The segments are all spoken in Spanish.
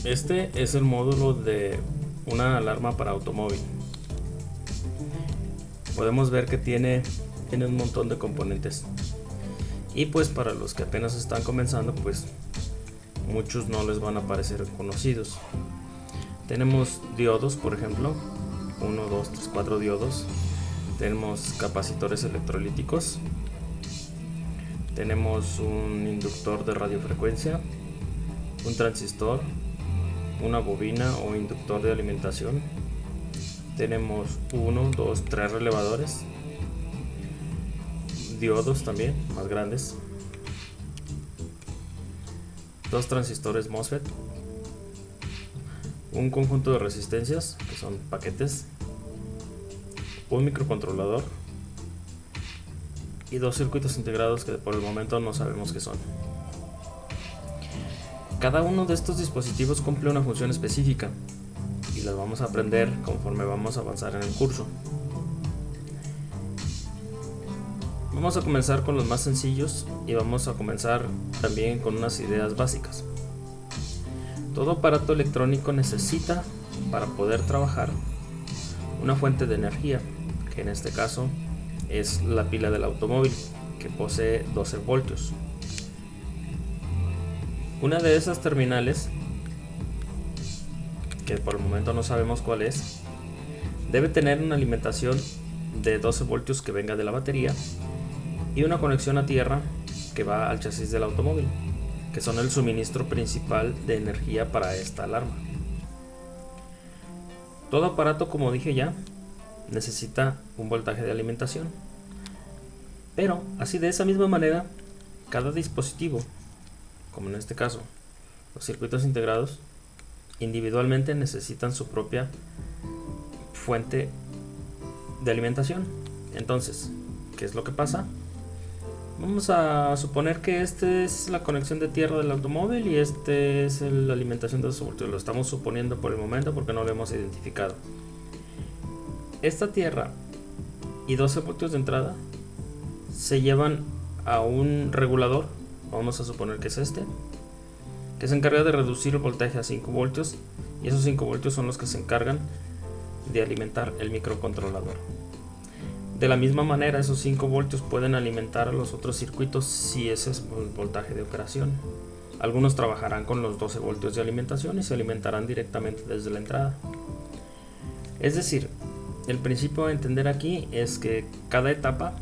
Este es el módulo de una alarma para automóvil. Podemos ver que tiene un montón de componentes. Y pues para los que apenas están comenzando, pues muchos no les van a parecer conocidos. Tenemos diodos, por ejemplo, 1, 2, 3, 4 diodos. Tenemos capacitores electrolíticos. Tenemos un inductor de radiofrecuencia, un transistor, una bobina o inductor de alimentación. Tenemos 1, 2, 3 relevadores, diodos también más grandes, 2 transistores MOSFET, un conjunto de resistencias que son paquetes, un microcontrolador y 2 circuitos integrados que por el momento no sabemos qué son. Cada uno de estos dispositivos cumple una función específica y las vamos a aprender conforme vamos a avanzar en el curso. Vamos a comenzar con los más sencillos y vamos a comenzar también con unas ideas básicas. Todo aparato electrónico necesita, para poder trabajar, una fuente de energía, que en este caso es la pila del automóvil, que posee 12 voltios. Una de esas terminales, que por el momento no sabemos cuál es, debe tener una alimentación de 12 voltios que venga de la batería y una conexión a tierra que va al chasis del automóvil, que son el suministro principal de energía para esta alarma. Todo aparato, como dije ya, necesita un voltaje de alimentación, pero así de esa misma manera, cada dispositivo, como en este caso los circuitos integrados, individualmente necesitan su propia fuente de alimentación. Entonces, ¿qué es lo que pasa? Vamos a suponer que este es la conexión de tierra del automóvil y este es la alimentación de 12 voltios. Lo estamos suponiendo por el momento porque no lo hemos identificado. Esta tierra y 12 voltios de entrada se llevan a un regulador, vamos a suponer que es este, que se encarga de reducir el voltaje a 5 voltios, y esos 5 voltios son los que se encargan de alimentar el microcontrolador. De la misma manera, esos 5 voltios pueden alimentar a los otros circuitos si ese es el voltaje de operación. Algunos trabajarán con los 12 voltios de alimentación y se alimentarán directamente desde la entrada. Es decir, el principio a entender aquí es que cada etapa,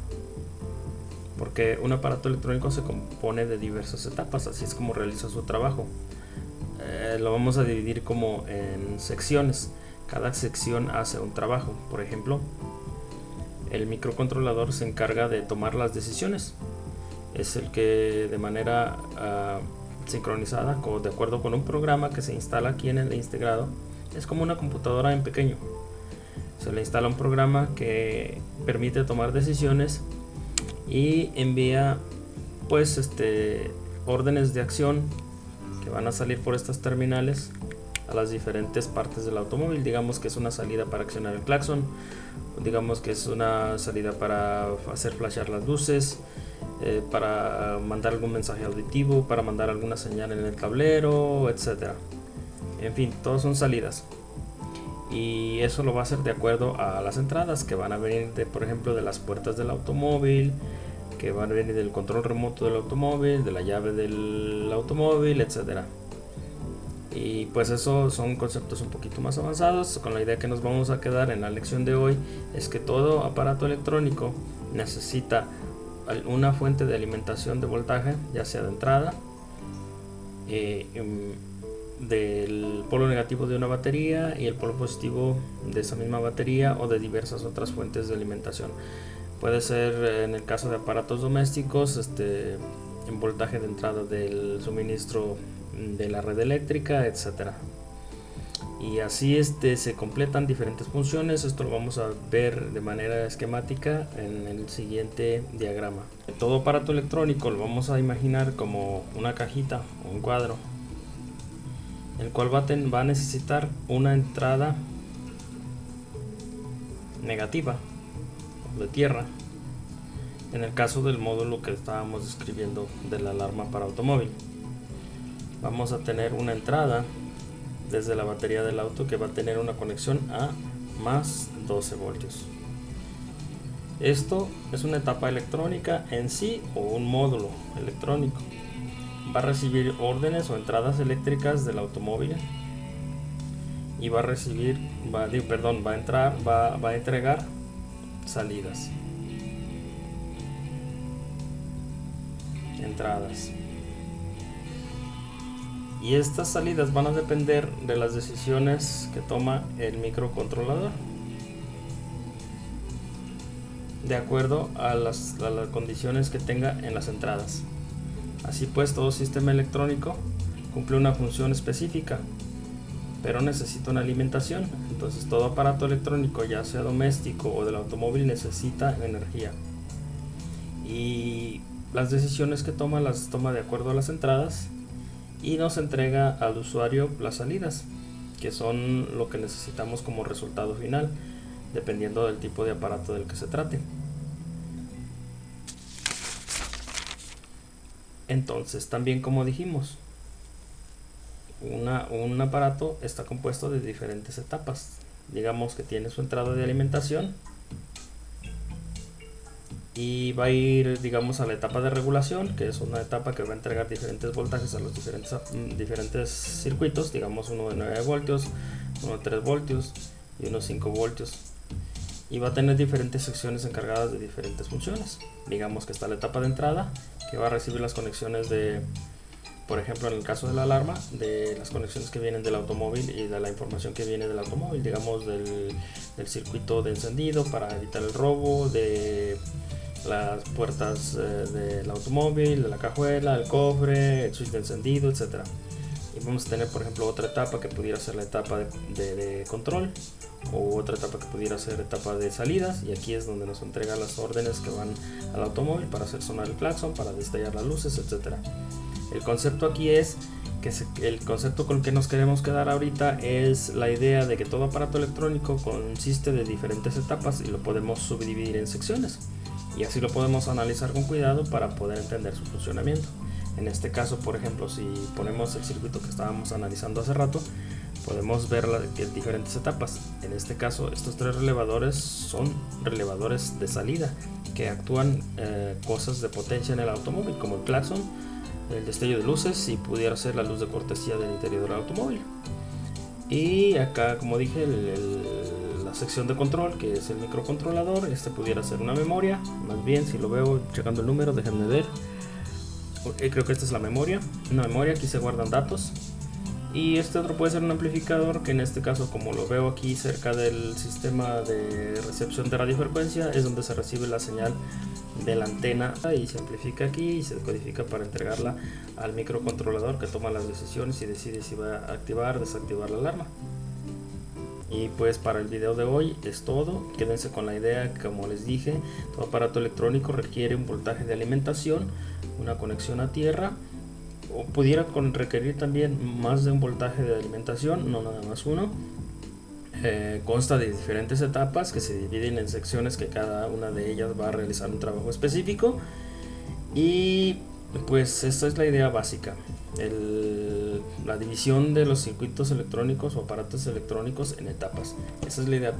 porque un aparato electrónico se compone de diversas etapas, así es como realiza su trabajo. Lo vamos a dividir como en secciones. Cada sección hace un trabajo. Por ejemplo, el microcontrolador se encarga de tomar las decisiones. Es el que de manera sincronizada, de acuerdo con un programa que se instala aquí en el integrado, es como una computadora en pequeño. Se le instala un programa que permite tomar decisiones y envía pues órdenes de acción que van a salir por estas terminales a las diferentes partes del automóvil. Digamos que es una salida para accionar el claxon, digamos que es una salida para hacer flashear las luces, para mandar algún mensaje auditivo, para mandar alguna señal en el tablero, etcétera. En fin, todas son salidas. Y eso lo va a hacer de acuerdo a las entradas que van a venir por ejemplo, de las puertas del automóvil, que van a venir del control remoto del automóvil, de la llave del automóvil, etcétera. Y pues eso son conceptos un poquito más avanzados. Con la idea que nos vamos a quedar en la lección de hoy es que todo aparato electrónico necesita una fuente de alimentación de voltaje, ya sea de entrada, del polo negativo de una batería y el polo positivo de esa misma batería, o de diversas otras fuentes de alimentación. Puede ser, en el caso de aparatos domésticos, en voltaje de entrada del suministro de la red eléctrica, etcétera. Y así se completan diferentes funciones. Esto lo vamos a ver de manera esquemática en el siguiente diagrama. Todo aparato electrónico lo vamos a imaginar como una cajita o un cuadro, el cual va a necesitar una entrada negativa de tierra, en el caso del módulo que estábamos describiendo de la alarma para automóvil. Vamos a tener una entrada desde la batería del auto, que va a tener una conexión a más 12 voltios. Esto es una etapa electrónica en sí o un módulo electrónico. Va a recibir órdenes o entradas eléctricas del automóvil y va a entregar salidas, entradas. Y estas salidas van a depender de las decisiones que toma el microcontrolador, de acuerdo a las condiciones que tenga en las entradas. Así pues, todo sistema electrónico cumple una función específica, pero necesita una alimentación. Entonces todo aparato electrónico, ya sea doméstico o del automóvil, necesita energía, y las decisiones que toma las toma de acuerdo a las entradas, y nos entrega al usuario las salidas, que son lo que necesitamos como resultado final, dependiendo del tipo de aparato del que se trate. Entonces, también, como dijimos, un aparato está compuesto de diferentes etapas. Digamos que tiene su entrada de alimentación y va a ir, digamos, a la etapa de regulación, que es una etapa que va a entregar diferentes voltajes a los diferentes circuitos, digamos uno de 9 voltios, uno de 3 voltios y uno de 5 voltios. Y va a tener diferentes secciones encargadas de diferentes funciones. Digamos que está la etapa de entrada, que va a recibir las conexiones de, por ejemplo, en el caso de la alarma, de las conexiones que vienen del automóvil y de la información que viene del automóvil, digamos del circuito de encendido para evitar el robo, de las puertas del automóvil, de la cajuela, el cofre, el switch de encendido, etcétera. Y vamos a tener, por ejemplo, otra etapa que pudiera ser la etapa de control, o otra etapa que pudiera ser etapa de salidas, y aquí es donde nos entrega las órdenes que van al automóvil para hacer sonar el claxon, para destellar las luces, etcétera. El concepto aquí es que el concepto con el que nos queremos quedar ahorita es la idea de que todo aparato electrónico consiste de diferentes etapas y lo podemos subdividir en secciones, y así lo podemos analizar con cuidado para poder entender su funcionamiento. En este caso, por ejemplo, si ponemos el circuito que estábamos analizando hace rato, podemos ver diferentes etapas. En este caso, estos tres relevadores son relevadores de salida que actúan cosas de potencia en el automóvil, como el claxon, el destello de luces y pudiera ser la luz de cortesía del interior del automóvil. Y acá, como dije, la sección de control, que es el microcontrolador. Este pudiera ser una memoria, más bien, si lo veo checando el número, déjenme ver. Creo que esta es la memoria, una memoria, aquí se guardan datos. Y este otro puede ser un amplificador, que en este caso, como lo veo aquí cerca del sistema de recepción de radiofrecuencia, es donde se recibe la señal de la antena y se amplifica aquí y se decodifica para entregarla al microcontrolador, que toma las decisiones y decide si va a activar o desactivar la alarma. Y pues para el video de hoy es todo. Quédense con la idea que, como les dije, todo aparato electrónico requiere un voltaje de alimentación, una conexión a tierra, o pudiera requerir también más de un voltaje de alimentación, no nada más uno. Consta de diferentes etapas que se dividen en secciones, que cada una de ellas va a realizar un trabajo específico. Y pues esta es la idea básica, la división de los circuitos electrónicos o aparatos electrónicos en etapas. Esa es la idea